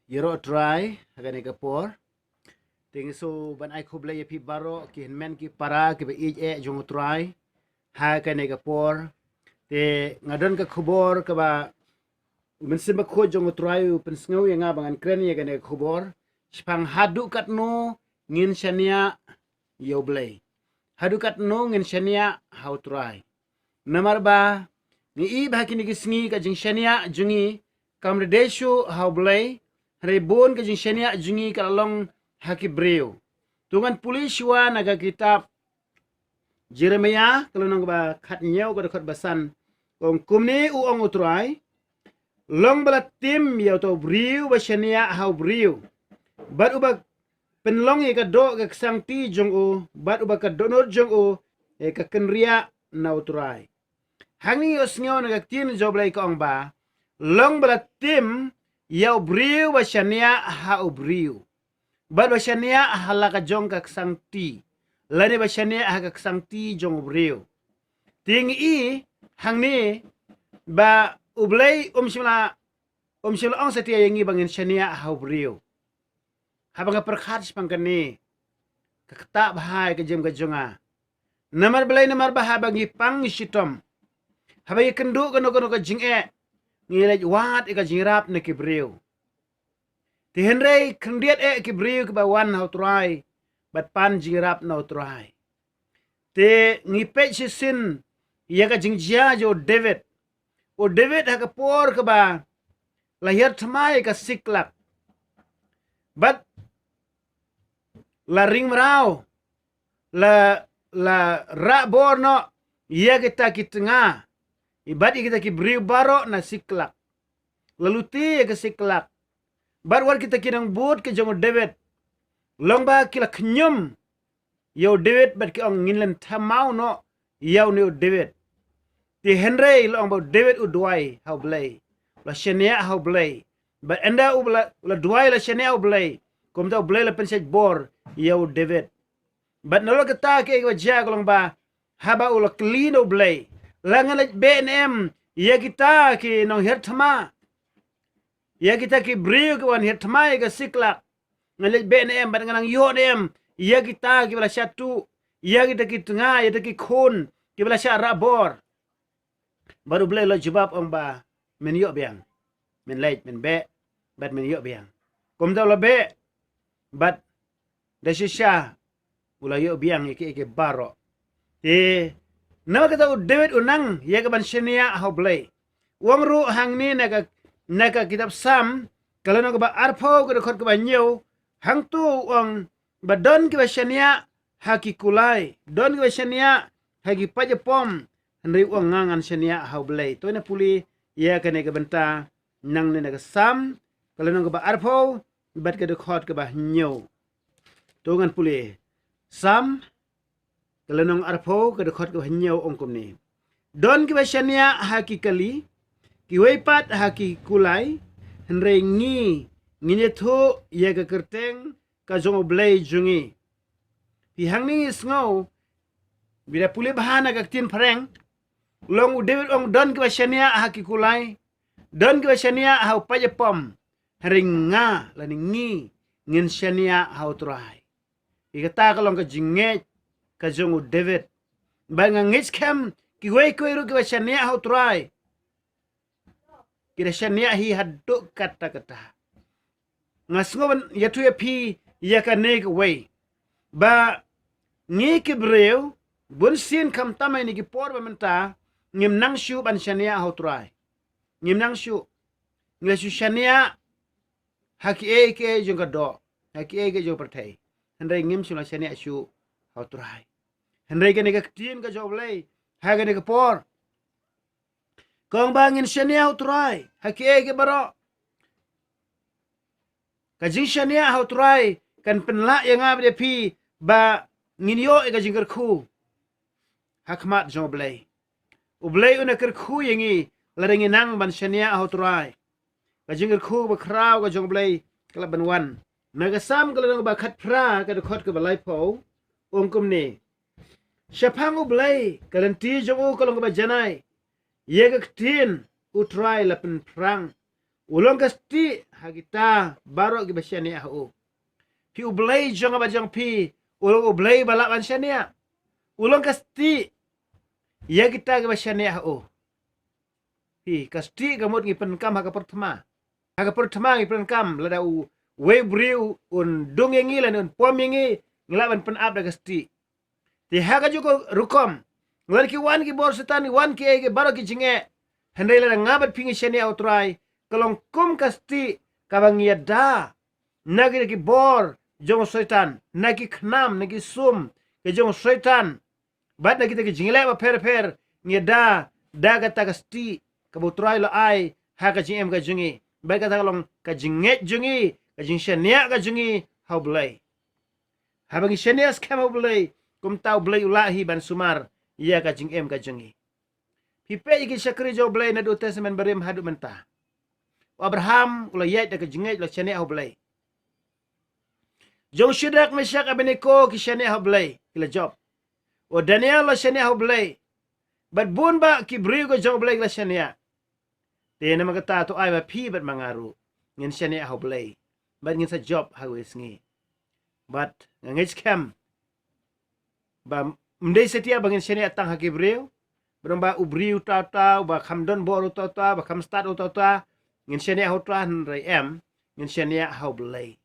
Yero try agane kapor. Ting so ban ai kuble ye pi baro ki men ki para ki be e jong try. Ha agane kapor. Te ngadon ka kubor ka ba men simba ko jong try pen sngaw ye nga bangan kren ye agane kubor. Spang hadu kat no ngin shania yo blay. Hadu kat no ngin shania how try. Namar ba ni i ba kini kisngi ka jing shania jungi kamredesho how blay. Rebon ke jing shania jungi kalong hakibreo. Tungan pulis wa naga kitab Jeremia kalau nang ba khat nyau ko khot basan ong kumni u ong utrai long bala tim ya to briu ba shania hau briu bat uba penlong e ka do ka sang ti jong o bat uba ka donor jong o e ka kenria na utrai hangi os ngau naga tin joblai ka ong ba long bala tim ya briu ba shania hau briu bat ba shania halaka jong ka sang ti lani ba shania ha ka sang ti jong briu ting i hangni ba ublay umshila ong setia yangi bangin shania hau briu habang perkhat spangkani kakta bahai ke jem ka jonga namar belai namar bah bangi pang shitom habai kendu kono ka jinge ngilaj wat ka jingrap ne kibriu ti henrei kendiat kibriu ke bawan hau try bat pan jingrap no try te ngipet sisin ya ka jingjia jo David o David ha ka por ka ba lahir thamai ka siklak bat la ring merau la ra borno ya kita kitnga ibadi kita ki briu baro na siklak lalu ti ke siklak barwar kita kinang but ke jong David longba kila knyum yo David bat ki ong nginlen thamau no yaw ne David ti Henry long ba David u duai how blay la shenia how blay but enda u la duai la shenia u blay kom ta blay la pensej bor yaw David but nalo kata ke wajah long ba haba u la clean u blay langan BNM ya kita ki nong herthama ya kita ki briu ki wan herthama ga siklak ngalit BNM bat nganang yonem ya kita ki bala syatu ya kita ki tengah ya kita ki khon ki bala sya rabor baru blay lo jawab ong ba men yo biang men late men be bat men yo biang kom ta lo be bat da shisha ula yo biang ke baro nama kata David unang ya ke ban shenia how blay wong ru hang ni naga kitab sam kalau nak ba arpo ke khot ke ba nyeu hang tu wong ba don ke ba shenia haki kulai don ke ba shenia haki pajepom henry wong ngangan shenia how blay to na puli ya ke ne ke benta nang ne naga sam kalau nak ba arpo bat ke khot ke ba nyeu to ngan puli sam kalau nong arpo ke dekat ke hanyau ongkom ni don ke shania haki kali ki weipat haki kulai henre ngi tho ye ke kerteng ka jong blay jungi pi hangni sngo bila puli bahana ka tin phareng long David ong don ke shania haki kulai don ke shania hau pajepom ringa lani ngi ngin shania hau trai ikata ka long ka jinge ka jong David banga ngis kem ki wei ko ru ki shania how try ki shania hi haddo kata ngasngoban yatu ya pi ya ka nek wei ba ngi ki breu bun sin kam tamai ni ki por ba menta ngim nang shu ban shania how try ngim nang shu ngi shania haki ke jong ka do haki ke jong pertai handai ngim shu la shania shu how try Henry ke nega tin ka joblay ha ke nega por kong bangin shania how try haki ke baro ka jing shania how try kan penla yang abde pi ba nginyo ka jingker khu hakmat joblay ublay una ker khu yangi larengi nang ban shania how try ka jingker khu ba kraw ka joblay kala ban wan naga sam kala ba khat phra ka khot ka balai po ongkum ni Syapang ublay kalanti jong u kalong ba janai ye ka tin u try la pen prang Ulong kasti hagita baro gi basyania ho. Pi ublay jong abajang pi ulong ublay balak basyania. Ulong kasti ya kita gi basyania ho. Pi kasti gamut gi penkam haga pertama. Haga pertama gi penkam lada u we briu un dongengi lan un pomengi nglaban penap da kasti. Ti haga juko rukom. Ngan ki wan ki bor setan wan ki ege baro ki jinge. Hendai lada ngabat pingi syania utrai. Kalong kum kasti kabang yada nagi ki bor jong setan nagi knam nagi sum ke jong setan bat nagi ki jingle ba per ngeda daga ta kasti kabutrai lo ai ha ka jingem ka jungi ba ka kalong ka jinget jungi ka jing syania ka jungi hau blai habang syania skam hau blai kum tau blai ulahi ban sumar ia ka jingem ka jungi pipe iki syakri jo blai na do testament barim hadu mentah Abraham ulah yait da kejingai la syania ho blai. Jong Syedrak Mesyak Abednego ki syania ho blai kila job. O Daniel la syania ho blai. Bat bun ba ki briu ko jong blai la syania. Te na magata to ai ba pi bat mangaru. Ngin syania ho blai. Bat ngin sa job ha wis ngi. Bat ngis kem. Ba mdei setia bangin syania tang ha ki briu. Beromba ubriu ta ba khamdon bor ta ba kham start ta ngin syania ho tran rai em ngin syania ho blai